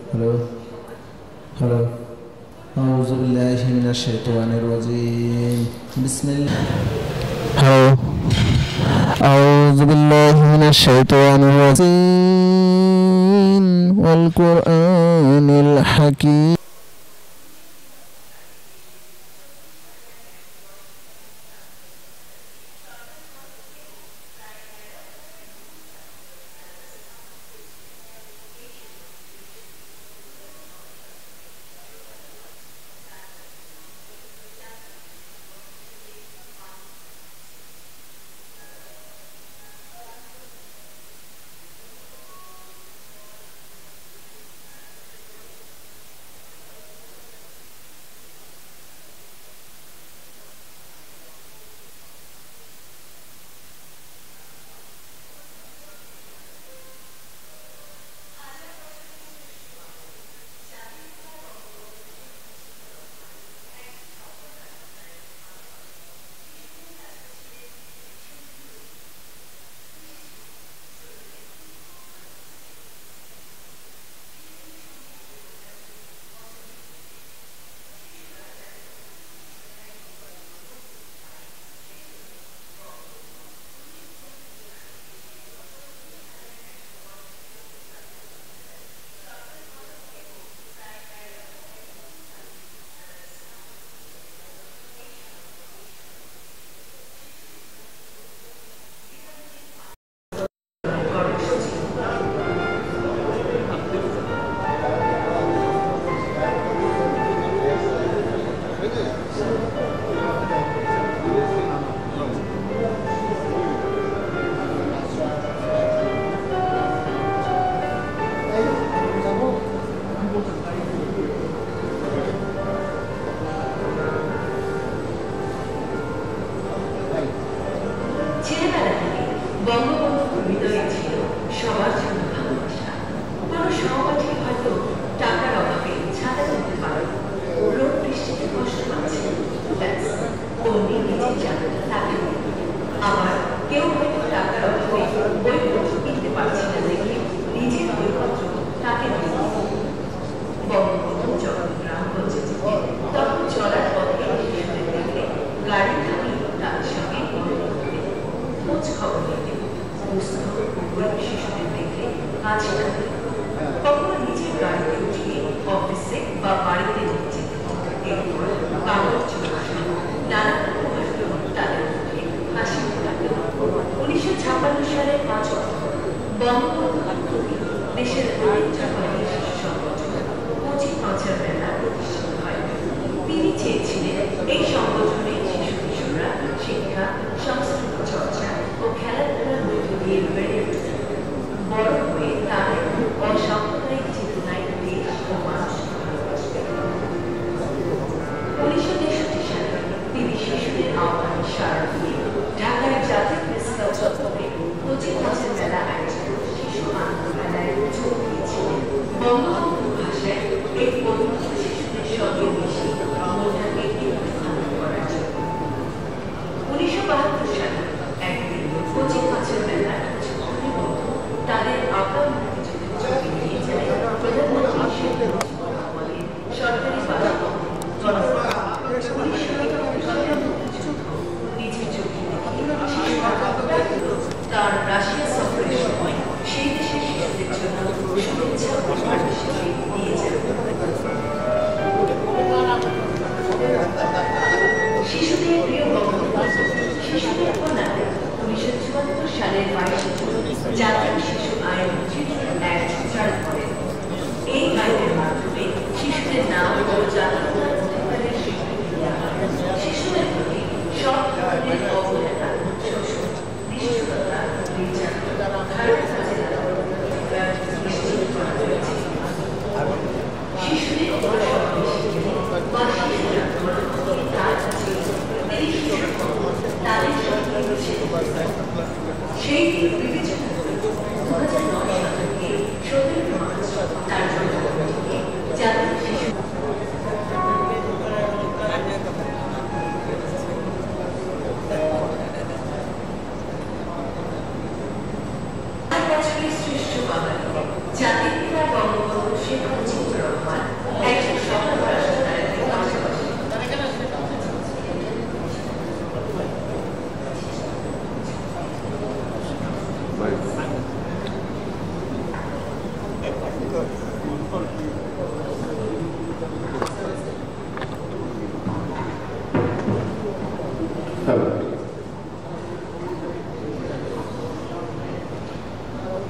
Hello hello أعوذ بالله من الشيطان الرجيم بسم الله هلو أعوذ بالله من الشيطان الرجيم والقرآن الحكيم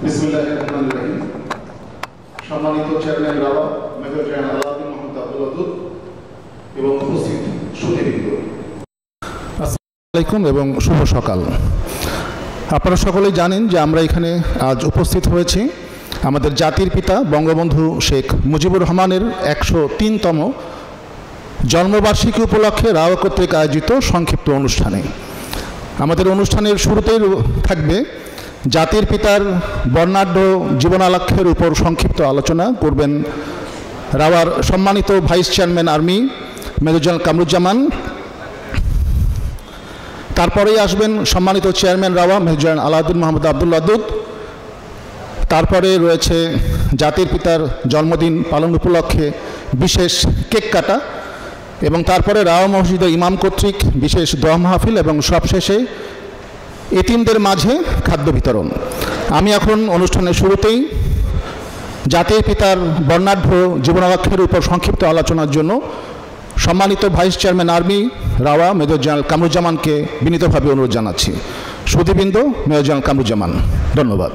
বিসমিল্লাহির রহমানির রহিম। সম্মানিত chairman rava, major general Alauddin Mohammad Abdul Wadud এবং উপস্থিত সুধীবৃন্দ, আসসালামু আলাইকুম এবং শুভ সকাল। আপনারা সকলেই জানেন যে আমরা এখানে আজ উপস্থিত হয়েছি আমাদের জাতির পিতা বঙ্গবন্ধু শেখ মুজিবুর রহমানের 103তম জন্মবার্ষিকী উপলক্ষে রাওয়া কর্তৃক আয়োজিত সংক্ষিপ্ত অনুষ্ঠানে। আমাদের অনুষ্ঠানের শুরুতেই থাকবে জাতির পিতার বর্ণাঢ্য জীবনালাখ্যের উপর সংক্ষিপ্ত আলোচনা করবেন রাওয়ার সম্মানিত vice chairman army major general Kamruzzaman. তারপরেই আসবেন সম্মানিত chairman rava major general Alauddin Mohammad Abdul Wadud. তারপরে রয়েছে জাতির পিতার জন্মদিন পালন উপলক্ষে বিশেষ কেক কাটা এবং তারপরে রাওয়া মসজিদের ইমাম কর্তৃক বিশেষ দোয়া মাহফিল এবং সবশেষে এতিমদের মাঝে খাদ্য বিতরণ। আমি এখন অনুষ্ঠানের শুরুতেই জাতির পিতার বর্ণাঢ্য জীবনালাখ্যের উপর সংক্ষিপ্ত আলোচনার জন্য সম্মানিত ভাইস চেয়ারম্যান আর্মি রাওয়া মেজর জেনারেল কামরুজ্জামানকে বিনীতভাবে অনুরোধ জানাচ্ছি। সুধীবৃন্দ, মেজর জেনারেল কামরুজ্জামান, ধন্যবাদ।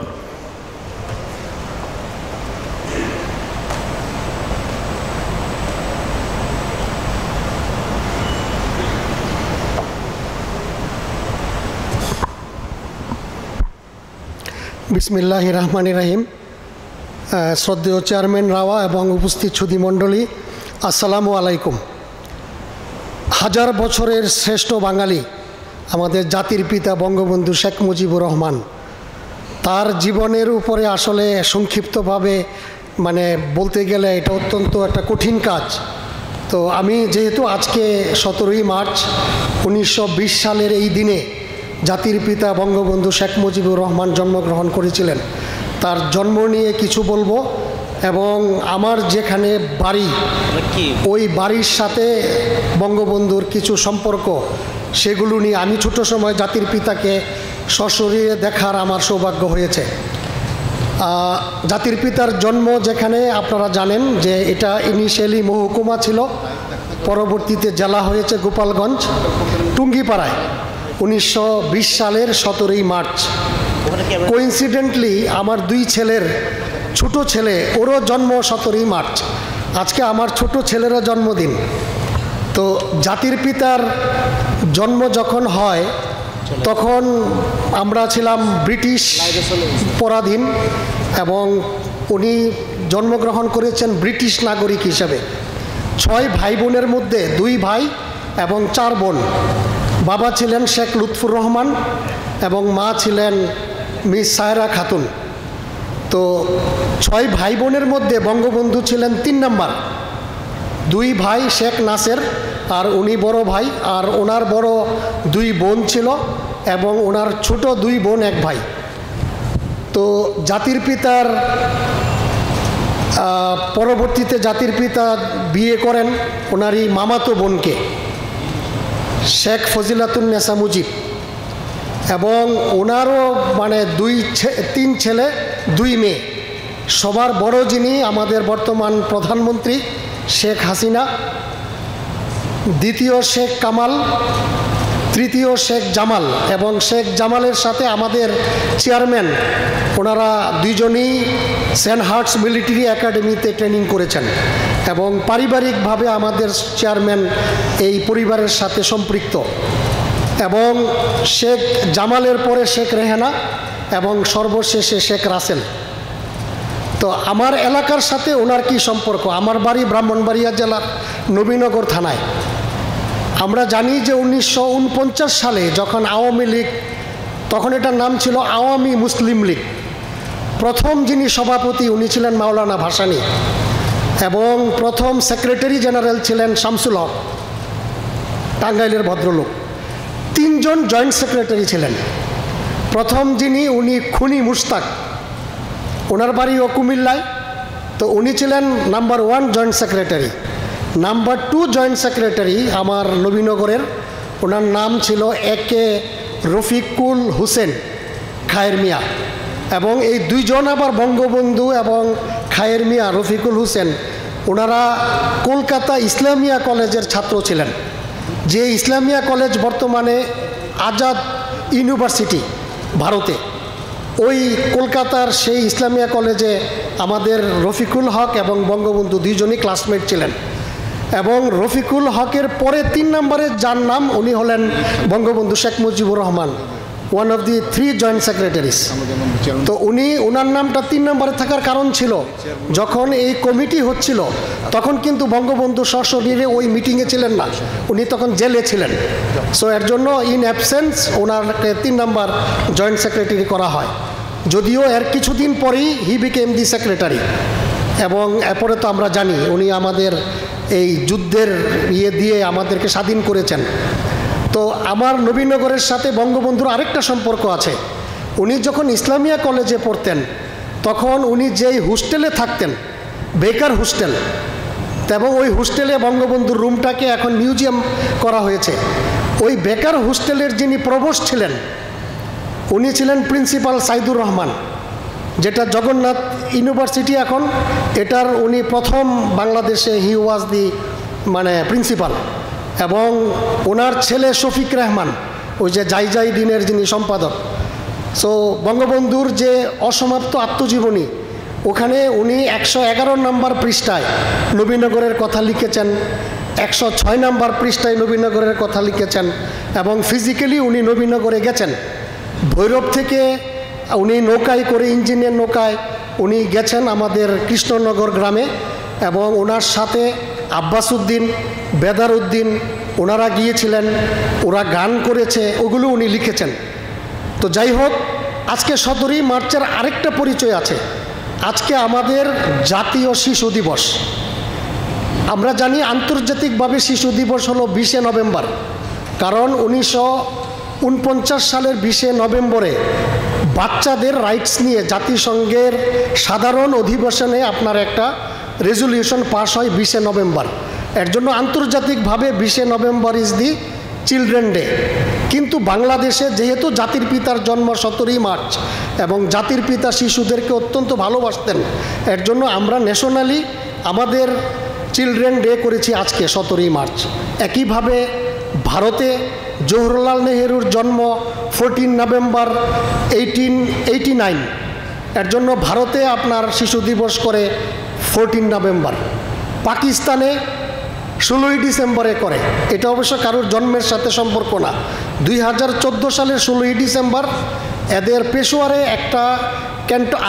বিসমিল্লাহির রহমানির রহিম। শ্রদ্ধেয় চেয়ারম্যান রাওয়া এবং উপস্থিত সুধীমণ্ডলী, আসসালামু আলাইকুম। হাজার বছরের শ্রেষ্ঠ বাঙালি আমাদের জাতির পিতা বঙ্গবন্ধু শেখ মুজিবুর রহমান, তার জীবনের উপরে আসলে সংক্ষিপ্তভাবে বলতে গেলে এটা অত্যন্ত একটা কঠিন কাজ। তো আমি যেহেতু আজকে 17ই মার্চ 1920 সালের এই দিনে জাতির পিতা বঙ্গবন্ধু শেখ মুজিবুর রহমান জন্মগ্রহণ করেছিলেন, তার জন্ম নিয়ে কিছু বলবো এবং আমার যেখানে বাড়ি ওই বাড়ির সাথে বঙ্গবন্ধুর কিছু সম্পর্ক সেগুলো নিয়ে আমি ছোট সময় জাতির পিতাকে সশরীরে দেখার আমার সৌভাগ্য হয়েছে। জাতির পিতার জন্ম যেখানে আপনারা জানেন যে এটা ইনিশিয়ালি মহকুমা ছিল, পরবর্তীতে জেলা হয়েছে গোপালগঞ্জ টুঙ্গিপাড়ায় 1920 সালের 17ই মার্চ। কোইন্সিডেন্টলি আমার দুই ছেলের ছোট ছেলে, ওরও জন্ম 17ই মার্চ। আজকে আমার ছোট ছেলেরও জন্মদিন। তো জাতির পিতার জন্ম যখন হয় তখন আমরা ছিলাম ব্রিটিশ পরাধীন এবং উনি জন্মগ্রহণ করেছেন ব্রিটিশ নাগরিক হিসেবে। 6 ভাই বোনের মধ্যে 2 ভাই এবং 4 বোন। বাবা ছিলেন শেখ লুৎফুর রহমান এবং মা ছিলেন মিস সায়রা খাতুন। তো 6 ভাই বোনের মধ্যে বঙ্গবন্ধু ছিলেন 3 নাম্বার। 2 ভাই শেখ নাসের আর উনি বড় ভাই, আর ওনার বড় 2 বোন ছিল এবং ওনার ছোট 2 বোন 1 ভাই। তো জাতির পিতার পরবর্তীতে জাতির পিতা বিয়ে করেন ওনারই মামাতো বোনকে, শেখ ফজিলাতুন্নেসা মুজিব, এবং ওনারও 3 ছেলে 2 মেয়ে। সবার বড় যিনি আমাদের বর্তমান প্রধানমন্ত্রী শেখ হাসিনা, দ্বিতীয় শেখ কামাল, তৃতীয় শেখ জামাল, এবং শেখ জামালের সাথে আমাদের চেয়ারম্যান, ওনারা 2 জনই সেন্ট হার্টস মিলিটারি একাডেমিতে ট্রেনিং করেছেন এবং পারিবারিকভাবে আমাদের চেয়ারম্যান এই পরিবারের সাথে সম্পৃক্ত। এবং শেখ জামালের পরে শেখ রেহানা এবং সর্বশেষে শেখ রাসেল। তো আমার এলাকার সাথে ওনার কি সম্পর্ক? আমার বাড়ি ব্রাহ্মণবাড়িয়া জেলার নবীনগর থানায়। আমরা জানি যে 1949 সালে যখন আওয়ামী লীগ, তখন এটার নাম ছিল আওয়ামী মুসলিম লীগ, প্রথম যিনি সভাপতি উনি ছিলেন মাওলানা ভাসানী এবং প্রথম সেক্রেটারি জেনারেল ছিলেন শামসুল হক, টাঙ্গাইলের ভদ্রলোক। 3 জন জয়েন্ট সেক্রেটারি ছিলেন। প্রথম যিনি উনি খুনি মুশতাক, ওনার বাড়িও কুমিল্লায়। তো উনি ছিলেন number 1 joint secretary. Number 2 joint secretary আমার নবীনগরের, ওনার নাম ছিল একে রফিকুল হোসেন খায়ের মিয়া। এবং এই 2 জন আবার বঙ্গবন্ধু এবং খায়ের মিয়া রফিকুল হোসেন ওনারা কলকাতা ইসলামিয়া কলেজের ছাত্র ছিলেন, যে ইসলামিয়া কলেজ বর্তমানে আজাদ ইউনিভার্সিটি ভারতে। ওই কলকাতার সেই ইসলামিয়া কলেজে আমাদের রফিকুল হক এবং বঙ্গবন্ধু দুইজনই ক্লাসমেট ছিলেন। এবং রফিকুল হকের পরে 3 নম্বরে যার নাম উনি হলেন Bangabandhu Sheikh Mujibur Rahman, one of the 3 joint secretaries. তো ওনার নামটা 3 নম্বরে থাকার কারণ ছিল, যখন এই কমিটি হচ্ছিল তখন কিন্তু বঙ্গবন্ধু সশরীরে ওই মিটিংয়ে ছিলেন না, উনি তখন জেলে ছিলেন। সো এর জন্য ইন অ্যাবসেন্স ওনারকে 3 নম্বর জয়েন্ট সেক্রেটারি করা হয়। যদিও এর কিছুদিন পরেই হি বিকেম দি সেক্রেটারি। এবং এরপরে তো আমরা জানি উনি আমাদের এই যুদ্ধের দিয়ে আমাদেরকে স্বাধীন করেছেন। তো আমার নবীনগরের সাথে বঙ্গবন্ধুর আরেকটা সম্পর্ক আছে। উনি যখন ইসলামিয়া কলেজে পড়তেন তখন উনি যেই হোস্টেলে থাকতেন, বেকার হোস্টেল, এবং ওই হোস্টেলে বঙ্গবন্ধুর রুমটাকে এখন মিউজিয়াম করা হয়েছে। ওই বেকার হোস্টেলের যিনি প্রভোস্ট ছিলেন উনি ছিলেন প্রিন্সিপাল সাইদুর রহমান, যেটা জগন্নাথ ইউনিভার্সিটি এখন, এটার উনি প্রথম বাংলাদেশে হি ওয়াজ দি প্রিন্সিপাল। এবং ওনার ছেলে শফিক রহমান, ওই যে যাই দিনের যিনি সম্পাদক। সো বঙ্গবন্ধুর যে অসমাপ্ত আত্মজীবনী, ওখানে উনি 111 নম্বর পৃষ্ঠায় নবীনগরের কথা লিখেছেন, 106 নম্বর পৃষ্ঠায় নবীনগরের কথা লিখেছেন। এবং ফিজিক্যালি উনি নবীনগরে গেছেন, ভৈরব থেকে উনি নৌকায় করে, ইঞ্জিনের নৌকায় উনি গেছেন আমাদের কৃষ্ণনগর গ্রামে। এবং ওনার সাথে আব্বাস উদ্দিন, বেদার উদ্দিন, ওনারা গিয়েছিলেন, ওরা গান করেছে, ওগুলো উনি লিখেছেন। তো যাই হোক, আজকে 17ই মার্চের আরেকটা পরিচয় আছে। আজকে আমাদের জাতীয় শিশু দিবস। আমরা জানি আন্তর্জাতিকভাবে শিশু দিবস হলো 20শে নভেম্বর, কারণ 1949 সালের 20শে নভেম্বরে বাচ্চাদের রাইটস নিয়ে জাতিসংঘের সাধারণ অধিবেশনে আপনার একটা রেজলিউশন পাস হয় 20শে নভেম্বর। এর জন্য আন্তর্জাতিকভাবে 20শে November is the children day. কিন্তু বাংলাদেশে যেহেতু জাতির পিতার জন্ম 17ই মার্চ এবং জাতির পিতা শিশুদেরকে অত্যন্ত ভালোবাসতেন, এর জন্য আমরা ন্যাশনালি আমাদের চিলড্রেন ডে করেছি আজকে 17ই মার্চ। একইভাবে ভারতে জওহরলাল নেহেরুর জন্ম 14 নভেম্বর 1889, এর জন্য ভারতে আপনার শিশু দিবস করে 14 নভেম্বর। পাকিস্তানে 16ই ডিসেম্বরে করে। এটা অবশ্য কারোর জন্মের সাথে সম্পর্ক না। 2014 সালের 16ই ডিসেম্বর এদের পেশোয়ারে একটা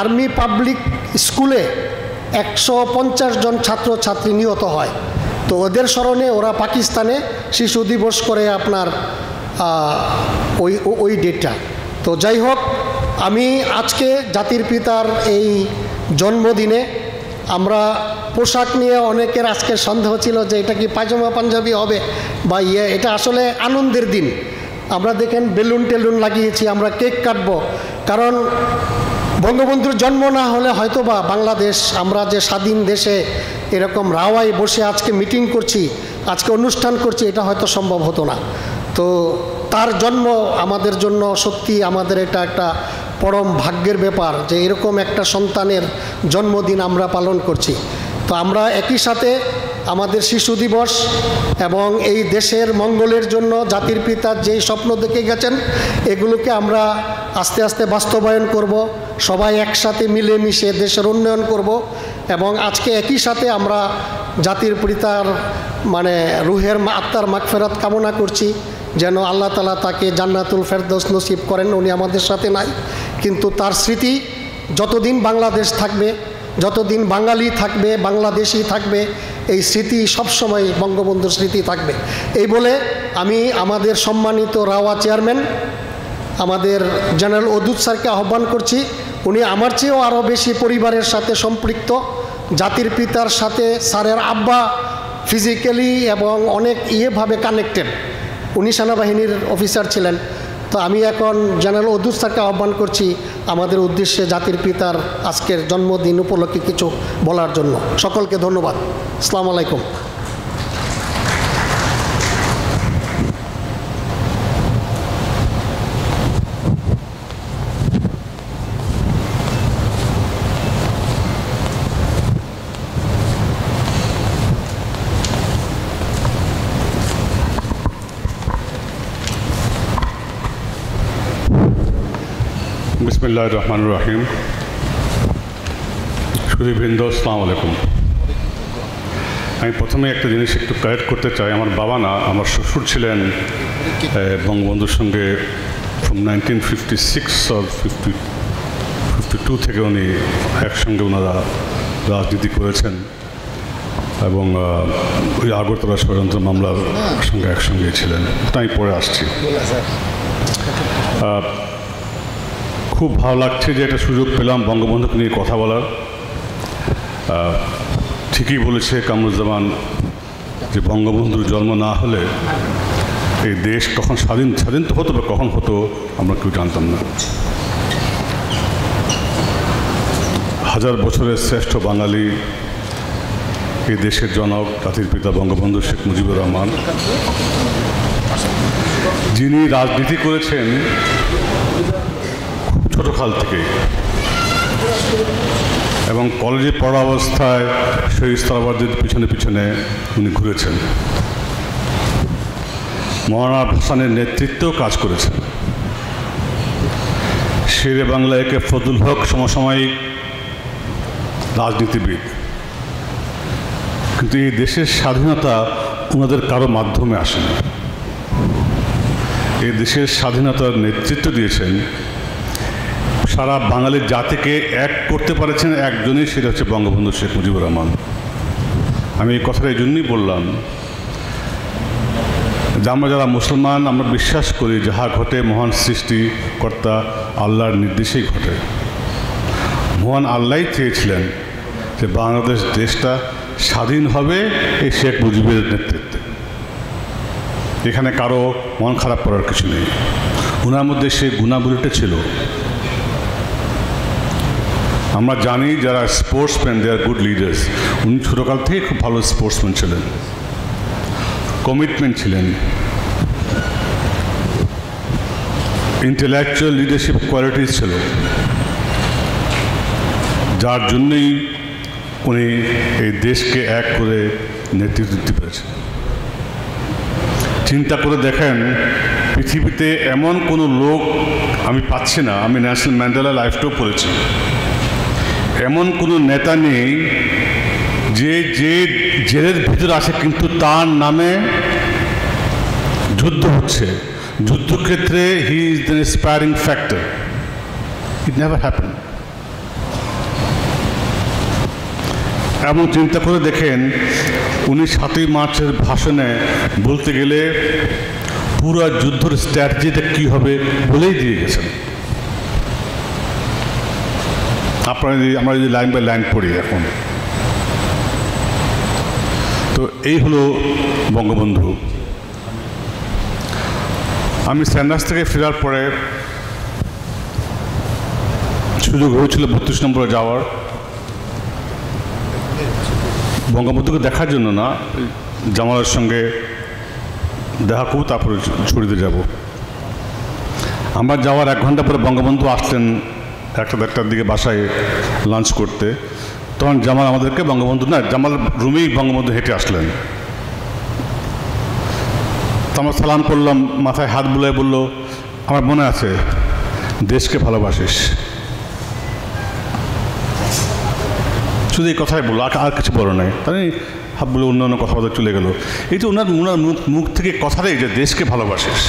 আর্মি পাবলিক স্কুলে 150 জন ছাত্রছাত্রী নিহত হয়। তো ওদের স্মরণে ওরা পাকিস্তানে শিশু দিবস করে আপনার ওই ডেটটা। তো যাই হোক, আমি আজকে জাতির পিতার এই জন্মদিনে আমরা পোশাক নিয়ে অনেকের আজকে সন্দেহ ছিল যে এটা কি পায়জামা পাঞ্জাবি হবে বা এটা আসলে আনন্দের দিন। আমরা দেখেন বেলুন টেলুন লাগিয়েছি, আমরা কেক কাটবো, কারণ বঙ্গবন্ধুর জন্ম না হলে হয়তোবা বাংলাদেশ, আমরা যে স্বাধীন দেশে এরকম রাওয়ায় বসে আজকে মিটিং করছি, আজকে অনুষ্ঠান করছি, এটা হয়তো সম্ভব হতো না। তো তার জন্ম আমাদের জন্য সত্যি আমাদের এটা একটা পরম ভাগ্যের ব্যাপার যে এরকম একটা সন্তানের জন্মদিন আমরা পালন করছি। তো আমরা একই সাথে আমাদের শিশু দিবস এবং এই দেশের মঙ্গলের জন্য জাতির পিতা যেই স্বপ্ন দেখে গেছেন এগুলোকে আমরা আস্তে আস্তে বাস্তবায়ন করব, সবাই একসাথে মিলেমিশে দেশের উন্নয়ন করব। এবং আজকে একই সাথে আমরা জাতির পিতার রুহের আত্মার মাগফিরাত কামনা করছি, যেন আল্লাহ তাআলা তাকে জান্নাতুল ফেরদৌস নসিব করেন। উনি আমাদের সাথে নাই, কিন্তু তার স্মৃতি যতদিন বাংলাদেশ থাকবে, যতদিন বাঙালি থাকবে, বাংলাদেশি থাকবে, এই স্মৃতি সবসময় বঙ্গবন্ধুর স্মৃতি থাকবে। এই বলে আমি আমাদের সম্মানিত রাওয়া চেয়ারম্যান আমাদের জেনারেল ওদুদ স্যারকে আহ্বান করছি। উনি আমার চেয়েও আরও বেশি পরিবারের সাথে সম্পৃক্ত, জাতির পিতার সাথে স্যারের আব্বা ফিজিক্যালি এবং অনেক ভাবে কানেক্টেড। উনি সেনাবাহিনীর অফিসার ছিলেন। তো আমি এখন জেনারেল ওদুদ স্যারকে আহ্বান করছি আমাদের উদ্দেশ্যে জাতির পিতার আজকের জন্মদিন উপলক্ষে কিছু বলার জন্য। সকলকে ধন্যবাদ। আসসালামু আলাইকুম। बिस्मिल्लाह। বিসমিল্লাহির রহমানির রহিম। সুধীবৃন্দ, আসসালামু আলাইকুম। আমি প্রথমে একটা জিনিস একটু কারেক্ট করতে চাই। আমার বাবা না, আমার শ্বশুর ছিলেন বঙ্গবন্ধুর সঙ্গে ফ্রম 1956 or 52 থেকে উনি একসঙ্গে ওনারা রাজনীতি করেছেন এবং ওই আগরতলা ষড়যন্ত্র মামলার সঙ্গে একসঙ্গে ছিলেন। তাই পরে আসছি। খুব ভালো লাগছে যে একটা সুযোগ পেলাম বঙ্গবন্ধুকে নিয়ে কথা বলার। ঠিকই বলেছে কামরুজ্জামান যে বঙ্গবন্ধুর জন্ম না হলে এই দেশ কখন স্বাধীন তো হতো বা কখন হতো আমরা কেউ জানতাম না। হাজার বছরের শ্রেষ্ঠ বাঙালি, এই দেশের জনক, জাতির পিতা বঙ্গবন্ধু শেখ মুজিবুর রহমান, যিনি রাজনীতি করেছেন খুব ছোটকাল থেকে এবং কলেজে পড়া অবস্থায় শহীদ সালাবাদের পিছনে পিছনে উনি ঘুরেছেন। মৌলানা ভাসানের নেতৃত্বেও কাজ করেছেন। শেরে বাংলা একে ফজলুল হক সমসাময়িক রাজনীতিবিদ। কিন্তু এই দেশের স্বাধীনতা ওনাদের কারো মাধ্যমে আসেনি। এই দেশের স্বাধীনতার নেতৃত্ব দিয়েছেন, সারা বাঙালির জাতিকে এক করতে পারেছেন একজনই, সেটা হচ্ছে বঙ্গবন্ধু শেখ মুজিবুর রহমান। আমি এই কথাটা এই জন্যই বললাম যে আমরা যারা মুসলমান, আমরা বিশ্বাস করি যাহা ঘটে মহান সৃষ্টিকর্তা আল্লাহর নির্দেশেই ঘটে। মহান আল্লাহই চেয়েছিলেন যে বাংলাদেশ দেশটা স্বাধীন হবে এই শেখ মুজিবের নেতৃত্বে। এখানে কারো মন খারাপ করার কিছু নেই। ওনার মধ্যে সেই গুণাবলীটা ছিল। আমরা জানি যারা স্পোর্টসম্যান, দে আর গুড লিডার্স। উনি ছোটোকাল থেকে খুব ভালো স্পোর্টসম্যান ছিলেন, কমিটমেন্ট ছিলেন, ইন্টেলেকচুয়াল লিডারশিপ কোয়ালিটিস ছিল, যার জন্যই উনি এই দেশকে এক করে নেতৃত্ব দিতে পেরেছেন। চিন্তা করে দেখেন, পৃথিবীতে এমন কোনো লোক আমি পাচ্ছি না, আমি ন্যাশনাল ম্যান্ডেলা লাইফটাও পড়েছি, এমন কোনো নেতা নেই যে জেলের ভিতরে আসে কিন্তু তার নামে যুদ্ধ হচ্ছে। যুদ্ধক্ষেত্রে he is the inspiring factor. It never happen. এমন চিন্তা করে দেখেন, উনি 7ই মার্চের ভাষণে বলতে গেলে পুরো যুদ্ধের স্ট্র্যাটেজিটা কী হবে বলেই দিয়ে গেছেন। আমরা যদি লাইন বাই লাইন পড়ি এখন, তো এই হলো বঙ্গবন্ধু। আমি স্যান্ডার্স থেকে ফেরার পরে সুযোগ হয়েছিল 32 নম্বরে যাওয়ার, বঙ্গবন্ধুকে দেখার জন্য না, জামালের সঙ্গে দেখা করব, তারপরে ছুটিতে যাব। আমার যাওয়ার 1 ঘন্টা পরে বঙ্গবন্ধু আসলেন 1টার দিকে বাসায় লাঞ্চ করতে। তখন জামাল আমাদেরকে জামাল রুমেই বঙ্গবন্ধু হেঁটে আসলেন। তো আমরা সালাম করলাম, মাথায় হাত বুলায় বলল, আমার মনে আছে দেশকে ভালোবাসিস। শুধু এই কথাই বললো, আর কিছু বলো নাই। তাই হাত বলে অন্য কথাবার্তা চলে গেল। এই যে ওনার মুখ থেকে কথাটাই যে দেশকে ভালোবাসিস।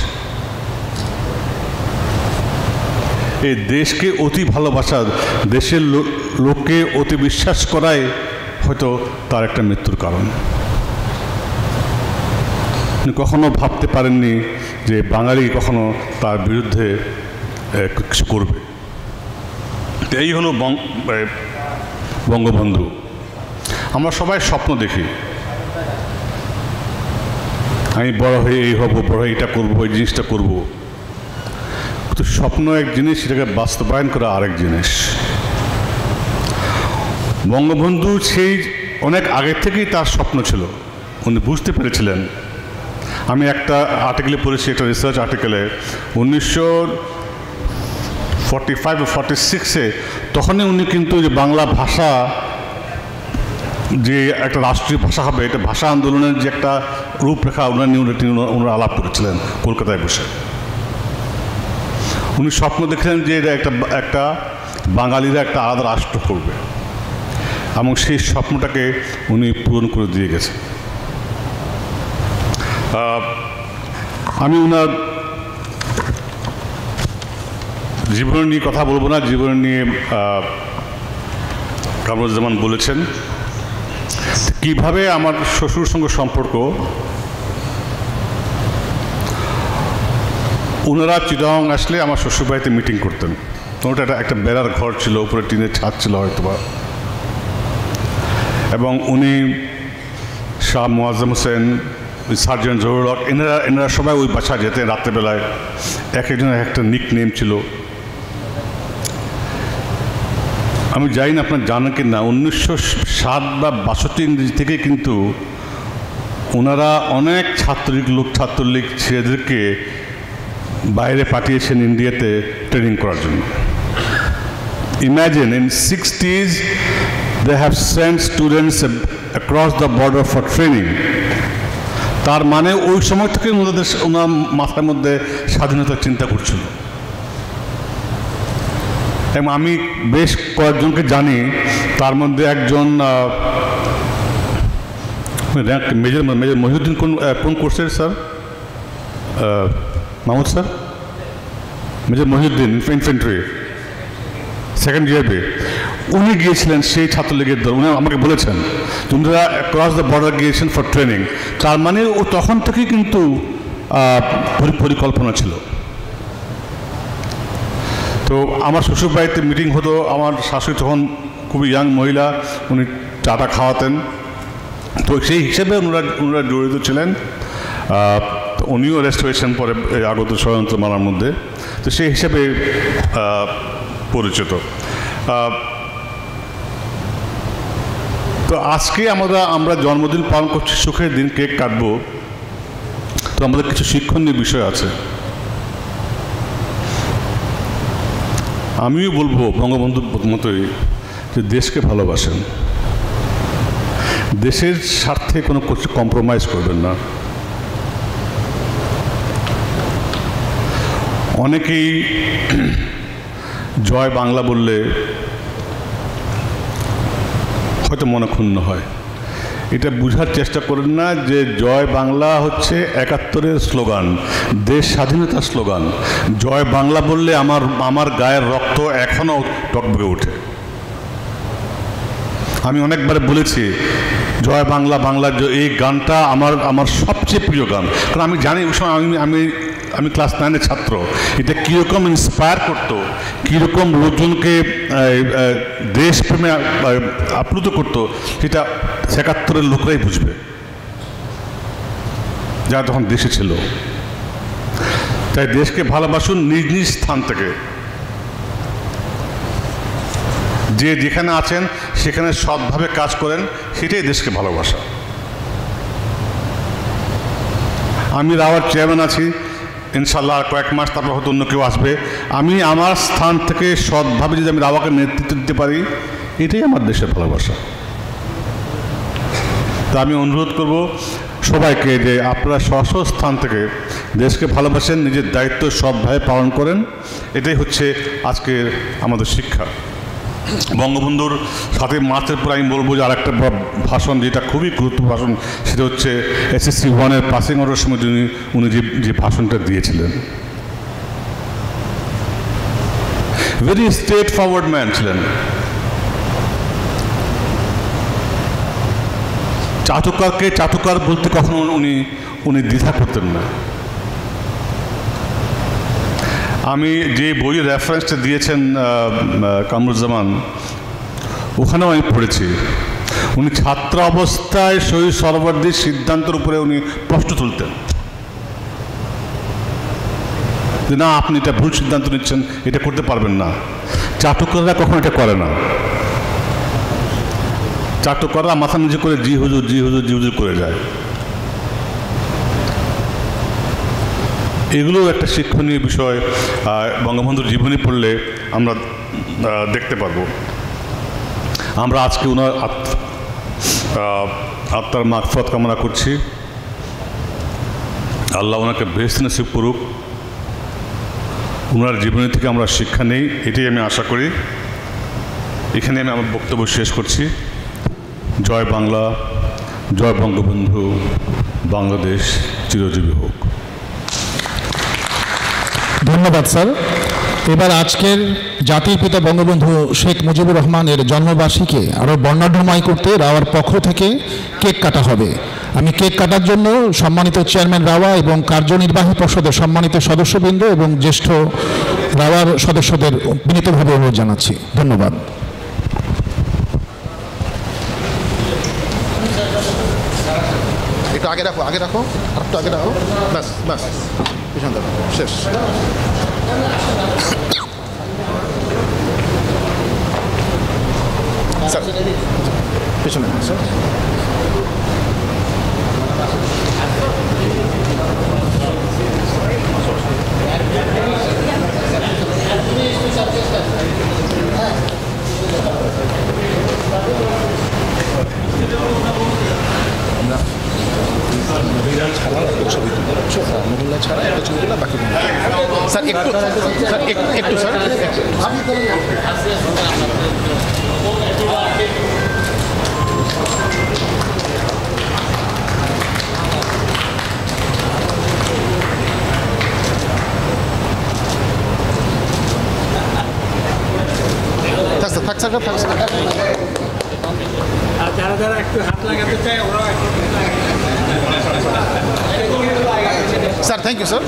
এই দেশকে অতি ভালোবাসা, দেশের লোককে অতি বিশ্বাস করাই হয়তো তার একটা মৃত্যুর কারণ। উনি কখনো ভাবতে পারেননি যে বাঙালি কখনো তার বিরুদ্ধে কিছু করবে। এই হলো বঙ্গবন্ধু। আমরা সবাই স্বপ্ন দেখি, আমি বড় হয়ে এই হব, বড় হয়ে এটা করবো, এই জিনিসটা করবো। তো স্বপ্ন এক জিনিস, সেটাকে বাস্তবায়ন করা আরেক জিনিস। বঙ্গবন্ধু সেই অনেক আগের থেকেই তার স্বপ্ন ছিল, উনি বুঝতে পেরেছিলেন। আমি একটা আর্টিকেলে পড়েছি, একটা রিসার্চ আর্টিকেলে 1945 বা 46-এ, তখনই উনি কিন্তু যে বাংলা ভাষা যে একটা রাষ্ট্রীয় ভাষা হবে, এটা ভাষা আন্দোলনের যে একটা রূপরেখা ওনারা আলাপ করেছিলেন কলকাতায় বসে। উনি স্বপ্ন দেখলেন যে এটা একটা বাঙালিরা একটা আলাদা রাষ্ট্র করবে, এবং সেই স্বপ্নটাকে উনি পূরণ করে দিয়ে গেছেন। আমি ওনার জীবন নিয়ে কথা বলবো না, জীবন নিয়ে কামরুজ্জামান বলেছেন কিভাবে আমার শ্বশুর সঙ্গে সম্পর্ক। ওনারা চিটাং আসলে আমার শ্বশুরবাড়িতে মিটিং করতেন। ওটা একটা বেড়ার ঘর ছিল, উপরে টিনের ছাদ ছিল হয়তোবা, এবং উনি শাহ মোয়াজ্জেম হোসেন, সার্জেন্ট জহুরুল হক, এনারা সবাই ওই বাসা যেতেন রাত্রেবেলায়। এক একজনের একটা নিক নেম ছিল। আমি জানি না আপনার জানেন কি না, 1907 বা 62 থেকে কিন্তু ওনারা অনেক ছাত্রলীগ ছেলেদেরকে বাইরে পাঠিয়েছেন ইন্ডিয়াতে ট্রেনিং করার জন্য। Imagine in 60s they have sent students across the border for training. তার মানে ওই সময় থেকে ওনার মাথার মধ্যে স্বাধীনতার চিন্তা করছিল। এবং আমি বেশ কয়েকজনকে জানি, তার মধ্যে একজন মেজর মহিউদ্দিন কোন কোর্সের sir? Mahmud sir, major Mohiuddin infantry second ইয়ারে উনি গিয়েছিলেন সেই ছাত্রলীগের দল। উনি আমাকে বলেছেন তোমরা ক্রস দ্য বর্ডার গিয়েছেন ফর ট্রেনিং। তার মানে ও তখন থেকেই কিন্তু পরিকল্পনা ছিল। তো আমার শ্বশুরবাড়িতে মিটিং হতো। আমার শাশুড়ি তখন খুবই ইয়াং মহিলা, উনি চাটা খাওয়াতেন। তো সেই হিসেবে ওনারা জড়িত ছিলেন। উনিও অ্যারেস্ট হয়েছেন পরে আগত ষড়যন্ত্র মারার মধ্যে। তো সেই হিসেবে পরিচিত। তো আজকে আমরা জন্মদিন পালন করছি, সুখের দিন, কেক কাটবো। তো আমাদের কিছু শিক্ষণীয় বিষয় আছে। আমিও বলবো বঙ্গবন্ধুর মতোই যে দেশকে ভালোবাসেন, দেশের স্বার্থে কোনো কম্প্রোমাইজ করবেন না। অনেকেই জয় বাংলা বললে হয়তো মনে ক্ষুণ্ণ হয়। এটা বুঝার চেষ্টা করেন না যে জয় বাংলা হচ্ছে 71-এর স্লোগান, দেশ স্বাধীনতার স্লোগান। জয় বাংলা বললে আমার গায়ের রক্ত এখনও টকবগে ওঠে। আমি অনেকবার বলেছি জয় বাংলা, বাংলার এই গানটা আমার সবচেয়ে প্রিয় গান। কারণ আমি জানি ওই সময় আমি ক্লাস 9-এর ছাত্র। এটা কীরকম ইন্সপায়ার করতো, কীরকম লোকজনকে দেশপ্রেমে আপ্লুত করতো, সেটা 71-এর লোকরাই বুঝবে, যারা তখন দেশে ছিল। তাই দেশকে ভালোবাসুন নিজ নিজ স্থান থেকে। যে যেখানে আছেন সেখানে সৎভাবে কাজ করেন, সেটাই দেশকে ভালোবাসা। আমি রাওয়ার চেয়ারম্যান আছি, ইনশাল্লাহ আর কয়েক মাস তারপর হয়তো অন্য কেউ আসবে। আমি আমার স্থান থেকে সৎভাবে যদি আমি রাওয়াকে নেতৃত্ব দিতে পারি, এটাই আমার দেশের ভালোবাসা। তা আমি অনুরোধ করব সবাইকে যে আপনারা স্ব স্থান থেকে দেশকে ভালোবাসেন, নিজের দায়িত্ব সৎভাবে পালন করেন। এটাই হচ্ছে আজকের আমাদের শিক্ষা। বঙ্গবন্ধুর 7ই মার্চের পর আমি বলবো যে আরেকটা ভাষণ, যেটা খুবই গুরুত্বপূর্ণ ভাষণ, সেটা হচ্ছে SSC 1-এর পাসিং আউটের সময় উনি যে ভাষণটা দিয়েছিলেন। ভেরি স্ট্রেট ফরওয়ার্ড ম্যান ছিলেন। চাটুকারকে চাটুকার বলতে কখনো উনি দ্বিধা করতেন না। আমি যে বইয়ের রেফারেন্সটা দিয়েছেন কামরুজ্জামান, ওখানেও আমি পড়েছি। উনি ছাত্র অবস্থায় শহীদ সরওয়ার্দীর সিদ্ধান্তের উপরে উনি প্রশ্ন তুলতেন যে না, আপনি এটা ভুল সিদ্ধান্ত নিচ্ছেন, এটা করতে পারবেন না। চাটুকাররা কখনো এটা করে না। চাটুকাররা মাথা নিচে করে জি হুজুর জি হুজুর জি হুজুর করে যায়। এগুলোও একটা শিক্ষণীয় বিষয়। বঙ্গবন্ধুর জীবনী পড়লে আমরা দেখতে পারবো। আমরা আজকে ওনার আত্মার মাগফিরাত কামনা করছি। আল্লাহ ওনাকে বেহেশত নসিব করুক। ওনার জীবনী থেকে আমরা শিক্ষা নেই, এটাই আমি আশা করি। এখানে আমি আমার বক্তব্য শেষ করছি। জয় বাংলা, জয় বঙ্গবন্ধু, বাংলাদেশ চিরজীবী হোক। ধন্যবাদ স্যার। এবার আজকের জাতির পিতা বঙ্গবন্ধু শেখ মুজিবুর রহমানের জন্মবার্ষিকী আরও বর্ণাঢ্যময় করতে রাওয়ার পক্ষ থেকে কেক কাটা হবে। আমি কেক কাটার জন্য সম্মানিত চেয়ারম্যান রাওয়া এবং কার্যনির্বাহী পর্ষদের সম্মানিত সদস্যবৃন্দ এবং জ্যেষ্ঠ রাওয়ার সদস্যদের বিনীতভাবে অনুরোধ জানাচ্ছি। ধন্যবাদ। একটু আগে রাখো, আগে রাখো, আর একটু আগে রাখো, ব্যাস ব্যাস, পিছন দেখো, শেষ। স্যার পিছনে স্যার। ছাড়া একটা ছবি দিলাম, বাকি স্যার একটু, স্যার একটু স্যার থাক স্যার, থাক স্যার। আর যারা যারা একটু হাত লাগাতে চায় ওরাও একটু স্যার, থ্যাংক ইউ স্যার।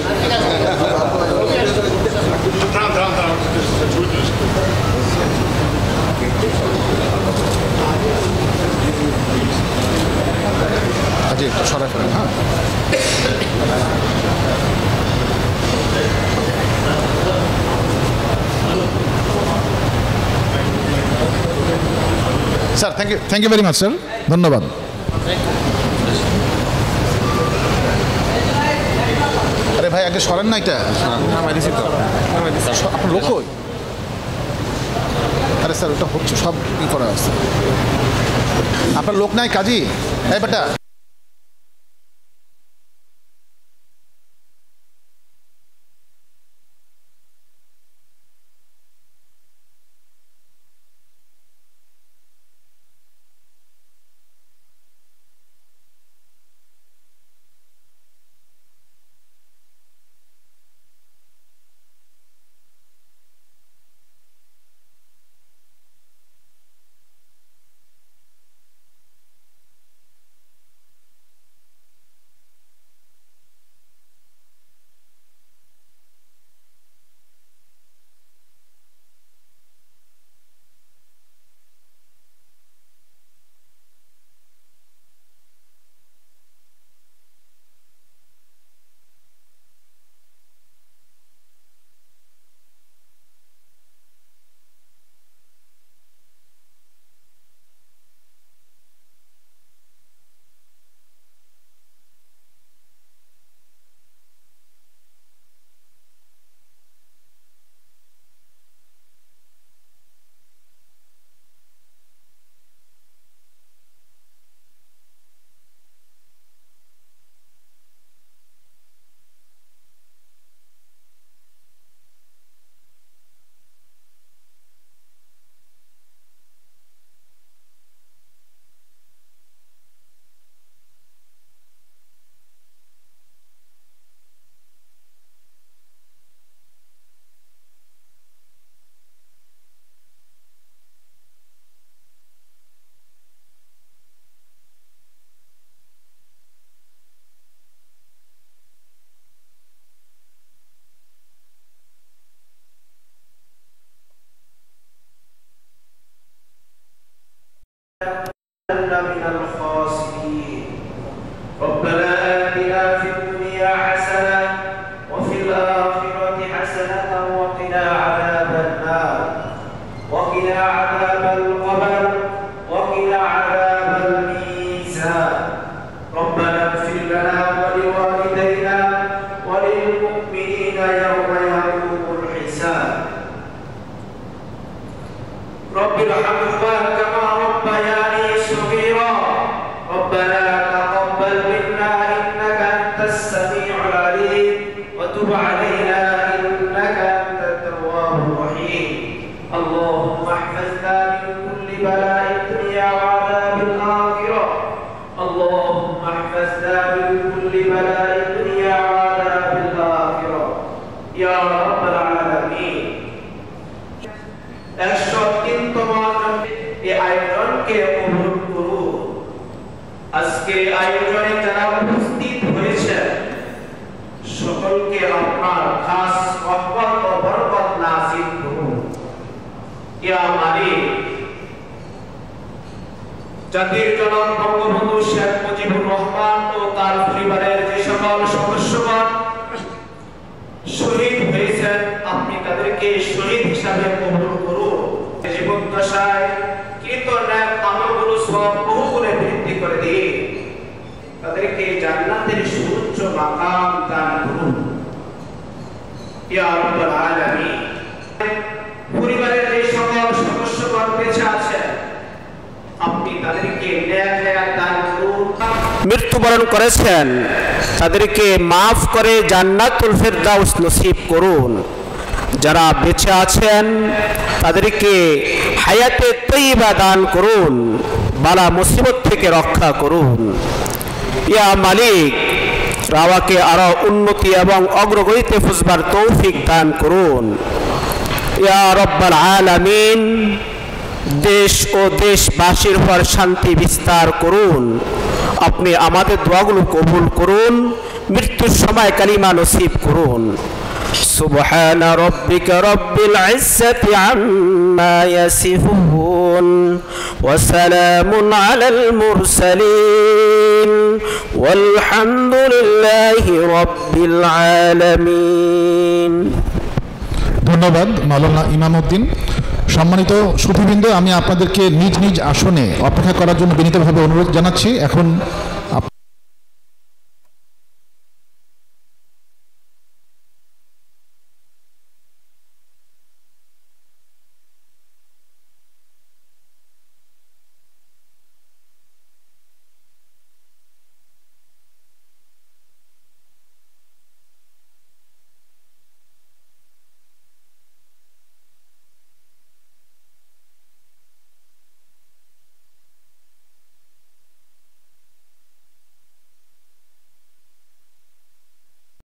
আচ্ছা একটু সরাই ফেলেন। হ্যাঁ sir, thank you very much sir, ধন্যবাদ। আরে ভাই আগে সরেন না, এটা আপনার লোক কই? আরে স্যার ওটা হচ্ছে, সব ই করা আছে, আপনার লোক নাই কাজী? এই বেটা من الخاسرين. ربنا آتنا في الدنيا حسنة وفي الآخرة حسنة وقنا عذاب النار وقنا عذاب القبر وقنا عذاب الميزان. ربنا اغفر لنا ولوالدينا وللمؤمنين يوم يقوم الحساب. رب ارحمهما كما ربياني صغيرا. ربنا تقبل منا إنك أنت السميع العليم وتب علينا إنك أنت بلاء الدنيا وعذاب الآخرة اللهم احفظنا من كل بلاء الدنيا وعذاب الآخرة يا رب العالمين 103তম এই আয়োজনকে কবুল করুন আজকে আয়োজনে যারা উপস্থিত হয়েছেন সকলকে আপনার খাস রহমত ও বরকত নাযিল করুন ইয়া মালিক জাতির জনক বঙ্গবন্ধু শেখ মুজিবুর রহমান ও তার পরিবারের যে সকল সদস্যগণ শহীদ হয়েছেন আপনি তাদেরকে শহীদ হিসাবে কবুল করুন জীবদ্দশায় কৃত ন্যাক আমলগুলো সব বহুগুণে বৃদ্ধি করে দিন তাদেরকে জান্নাতের সুউচ্চ মাকাম দান করুন ইয়া রাব্বাল আলামিন পরিবারের যে সকল সদস্যগণ বেঁচে আছেন আপনি তাদেরকে নেক হায়াত দান করুন মৃত্যুবরণ করেছেন তাদেরকে maaf করে জান্নাতুল ফেরদাউস নসিব করুন যারা বেঁচে আছেন তাদেরকে হায়াতে তৈয়বা দান করুন বালা মুসিবত থেকে রক্ষা করুন ইয়া মালিক রাওয়াকে আরো উন্নতি এবং অগ্রগতিতে ফুসবার তৌফিক দান করুন ইয়া রাব্বাল আলামিন দেশ ও দেশবাসীর উপর শান্তি বিস্তার করুন আপনি আমাদের দোয়াগুলো কবুল করুন মৃত্যুর সময় কালিমা নসিব করুন سبحان ربك رب العزة عما يصفون وسلام على المرسلين والحمد لله رب العالمين ধন্যবাদ মাওলানা ইমামউদ্দিন। সম্মানিত সুধীবৃন্দ, আমি আপনাদেরকে নিজ নিজ আসনে অপেক্ষা করার জন্য বিনীতভাবে অনুরোধ জানাচ্ছি। এখন